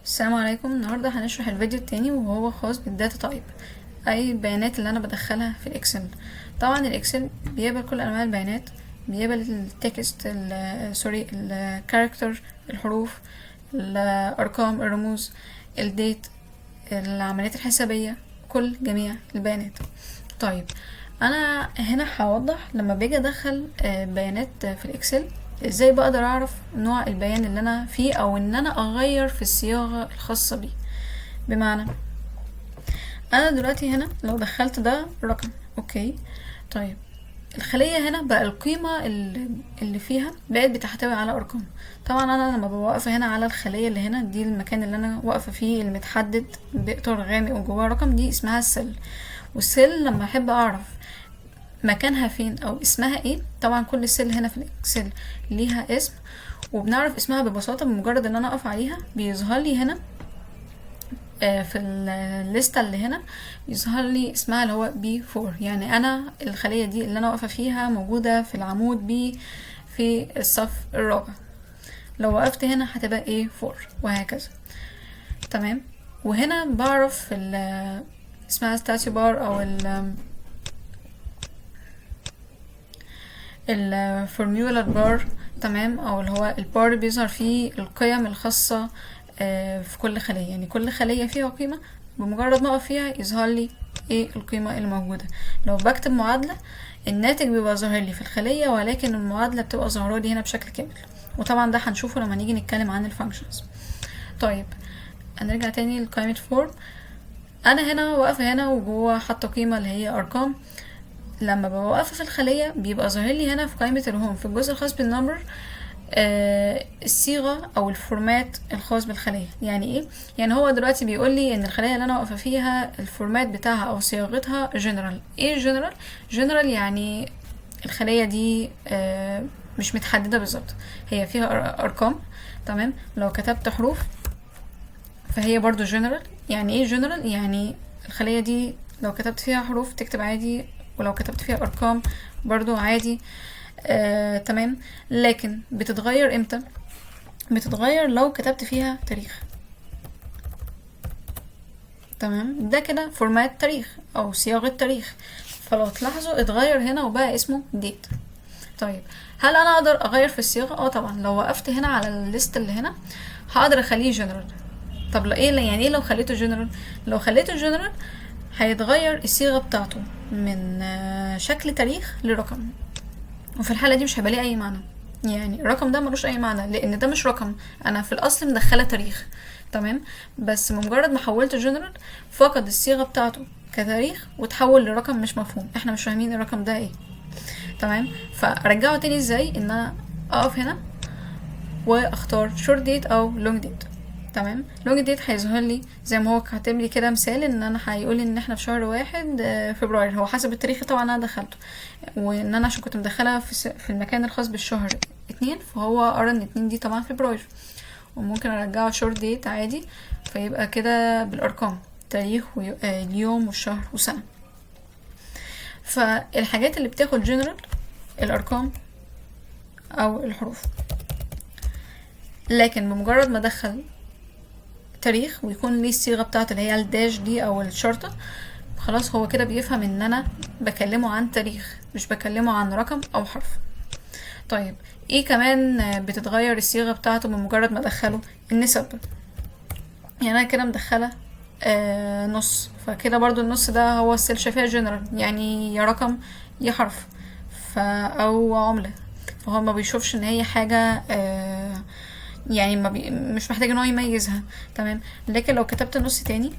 السلام عليكم. النهاردة هنشرح الفيديو التاني وهو خاص بالداتا تايب، اي البيانات اللي انا بدخلها في الاكسل. طبعا الاكسل بيقبل كل انواع البيانات، بيقبل التكست الكاركتر، الحروف، الارقام، الرموز، الديت، العمليات الحسابية، كل جميع البيانات. طيب انا هنا هوضح لما باجي ادخل بيانات في الاكسل ازاي بقدر اعرف نوع البيان اللي انا فيه او ان انا اغير في الصياغة الخاصة بيه. بمعنى انا دلوقتي هنا لو دخلت ده رقم، اوكي، طيب الخلية هنا بقى القيمة اللي فيها بقت بتحتوي على ارقام. طبعا انا لما ببقى واقفة هنا على الخلية اللي هنا دي، المكان اللي انا واقفة فيه المتحدد بإطار غامق وجواه رقم، دي اسمها السل. والسل لما احب اعرف مكانها فين او اسمها ايه، طبعا كل سيل هنا في الاكسل ليها اسم، وبنعرف اسمها ببساطة بمجرد ان انا اقف عليها بيظهر لي هنا في الليستة اللي هنا يظهر لي اسمها اللي هو B4. يعني انا الخلية دي اللي انا واقفة فيها موجودة في العمود B في الصف الرابع، لو وقفت هنا هتبقى A4 وهكذا. تمام. وهنا بعرف اسمها ستاتيو بار او الفورميولا بار، تمام، او اللي هو البار بيظهر فيه القيم الخاصة في كل خلية. يعني كل خلية فيها قيمة، بمجرد ما اقف فيها يظهر لي ايه القيمة اللي موجودة. لو بكتب معادلة الناتج بيبقى ظاهر لي في الخلية، ولكن المعادلة بتبقى ظاهرة لي هنا بشكل كامل، وطبعا ده هنشوفه لما نيجي نتكلم عن الفانكشنز. طيب هنرجع تاني لقائمة فورم. انا هنا واقفة هنا وجوه حاطة قيمة اللي هي ارقام. لما ببقى واقفة في الخلية بيبقى ظاهر لي هنا في قائمة الهوم في الجزء الخاص بالنمبر الصيغة او الفورمات الخاص بالخلية. يعني ايه؟ يعني هو دلوقتي بيقول لي ان الخلية اللي انا واقفة فيها الفورمات بتاعها او صياغتها جنرال. ايه جنرال؟ جنرال يعني الخلية دي مش متحددة بالظبط، هي فيها ارقام، تمام. لو كتبت حروف فهي برضو جنرال. يعني ايه جنرال؟ يعني الخلية دي لو كتبت فيها حروف تكتب عادي، ولو كتبت فيها ارقام برضو عادي. تمام. لكن بتتغير امتى؟ بتتغير لو كتبت فيها تاريخ. تمام، ده كده فورمات تاريخ او صياغة تاريخ. فلو تلاحظوا اتغير هنا وبقى اسمه ديت. طيب هل انا اقدر اغير في الصياغة؟ طبعا لو وقفت هنا على الليست اللي هنا هقدر اخليه جنرال. طب يعني ايه لو خليته جنرال؟ لو خليته جنرال هيتغير الصيغة بتاعته من شكل تاريخ لرقم، وفي الحالة دي مش هيبقى ليه اي معنى. يعني الرقم ده ملوش اي معنى لان ده مش رقم، انا في الاصل مدخله تاريخ، تمام. بس بمجرد ما حولته جنرال فقد الصيغه بتاعته كتاريخ وتحول لرقم مش مفهوم، احنا مش فاهمين الرقم ده ايه. تمام. فارجعه تاني ازاي؟ ان انا اقف هنا واختار شورت ديت او لونج ديت. تمام. لونج ديت هيظهر لي زي ما هو كاتب لي كده مثال ان انا هيقول ان احنا في شهر 1 فبراير، هو حسب التاريخ طبعا انا دخلته، وان انا عشان كنت مدخلها في المكان الخاص بالشهر 2 فهو قرا ان 2 دي طبعا فبراير. وممكن ارجعه شورت ديت عادي فيبقى كده بالارقام، تاريخ اليوم والشهر وسنة. فالحاجات اللي بتاخد جنرال الارقام او الحروف، لكن بمجرد ما ادخل تاريخ ويكون ليه الصيغه بتاعته اللي هي الداش دي او الشرطه، خلاص هو كده بيفهم ان انا بكلمه عن تاريخ مش بكلمه عن رقم او حرف. طيب ايه كمان بتتغير الصيغه بتاعته بمجرد ما ادخله؟ النسب. يعني انا كده مدخله نص، فكده برضو النص ده هو السيل شايفاه جنرال، يعني يا رقم يا حرف او عمله، فهو ما بيشوفش ان هي حاجه يعني مش محتاج ان هو يميزها. تمام. لكن لو كتبت نص تاني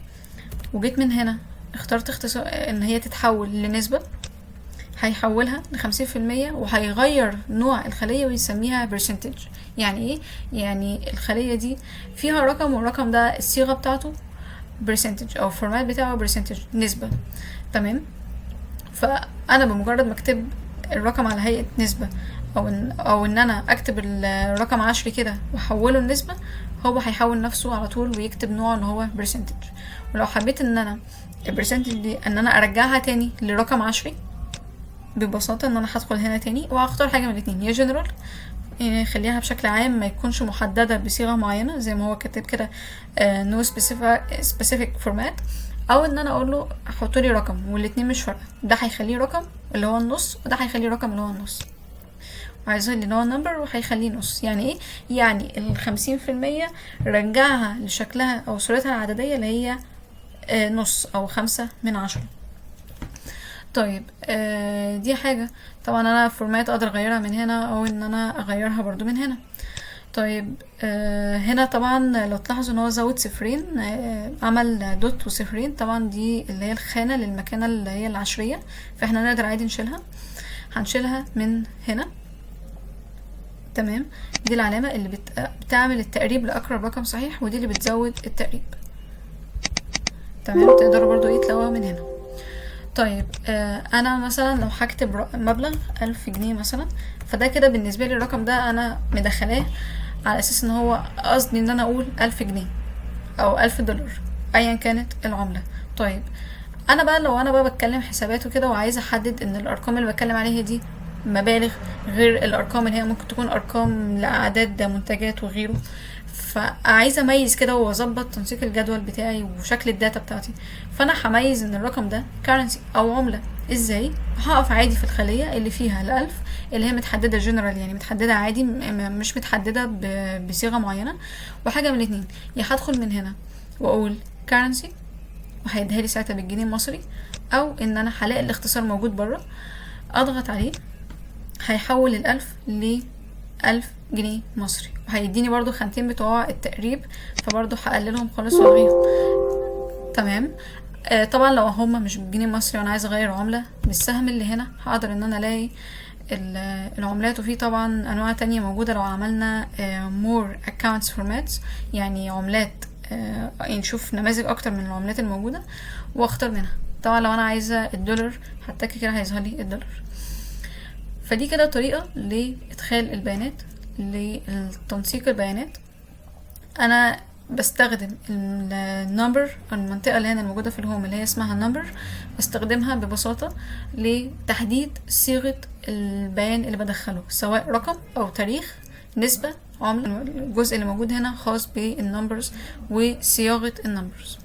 وجيت من هنا اخترت اختصار ان هي تتحول لنسبة، هيحولها ل50% وهيغير نوع الخلية ويسميها برسنتج. يعني ايه؟ يعني الخلية دي فيها رقم والرقم ده الصيغة بتاعته برسنتج او الفورمات بتاعه برسنتج، نسبة. تمام. فانا بمجرد ما اكتب الرقم على هيئة نسبة او ان انا اكتب الرقم 10 كده واحوله لنسبة، هو هيحول نفسه على طول ويكتب نوع ان هو برسنتج. ولو حبيت ان انا البرسنتج دي ان انا ارجعها تاني لرقم 10، ببساطة ان انا هدخل هنا تاني وهختار حاجة من الاتنين، يا جنرال يخليها بشكل عام، ما يكونش محددة بصيغة معينة زي ما هو كاتب كده no specific format، او ان انا اقول له حط لي رقم، والاتنين مش فارقة، ده هيخليه رقم اللي هو النص، وده هيخليه رقم اللي هو النص، عايزاه اللي هو نمبر وهيخليه نص. يعني ايه؟ يعني 50% رجعها لشكلها او صورتها العددية اللي هي نص او 5/10. طيب دي حاجة. طبعا انا فورمات اقدر اغيرها من هنا، او ان انا اغيرها برضو من هنا. طيب هنا طبعا لو تلاحظوا ان هو زود صفرين، عمل دوت وصفرين، طبعا دي اللي هي الخانة للمكانة اللي هي العشرية، فاحنا نقدر عادي نشيلها. هنشيلها من هنا. تمام. دي العلامة اللي بتعمل التقريب لأقرب رقم صحيح، ودي اللي بتزود التقريب. تمام. تقدروا برضو ايه تلاقوها من هنا. طيب انا مثلا لو هكتب مبلغ 1000 جنيه مثلا، فده كده بالنسبة لي الرقم ده انا مدخلاه على اساس ان هو قصدي ان انا اقول 1000 جنيه او 1000 دولار ايا كانت العملة. طيب انا بقى لو انا بقى بتكلم حسابات وكده، وعايزة احدد ان الارقام اللي بتكلم عليها دي مبالغ غير الارقام اللي هي ممكن تكون ارقام لاعداد منتجات وغيره، فعايزه اميز كده واظبط تنسيق الجدول بتاعي وشكل الداتا بتاعتي. فانا هميز ان الرقم ده كارنسي او عمله. ازاي؟ هقف عادي في الخليه اللي فيها ال1000 اللي هي متحدده جنرال، يعني متحدده عادي، مش متحدده بصيغه معينه. وحاجه من الاتنين، يا هدخل من هنا واقول كارنسي وهيديها لي ساعتها بالجنيه المصري، او ان انا هلاقي الاختصار موجود بره، اضغط عليه هيحول ال1000 ل1000 جنيه مصري، وهيديني برضو خانتين بتوع التقريب، فبرضو هقللهم خالص والغيهم. تمام. طبعا لو هما مش بالجنيه المصري وانا عايزه اغير عمله، بالسهم اللي هنا هقدر ان انا الاقي العملات، وفي طبعا انواع تانية موجوده. لو عملنا more accounts formats، يعني عملات نشوف نماذج اكتر من العملات الموجوده واختار منها. طبعا لو انا عايزه الدولار هتك كده هيظهر لي الدولار. فدي كده طريقة لإدخال البيانات، لتنسيق البيانات. أنا بستخدم النمبر، المنطقة اللي هنا الموجودة في الهوم اللي هي اسمها النمبر، بستخدمها ببساطة لتحديد صيغة البيان اللي بدخله، سواء رقم أو تاريخ، نسبة، عملة. الجزء اللي موجود هنا خاص بالنمبرز وصياغة النمبرز.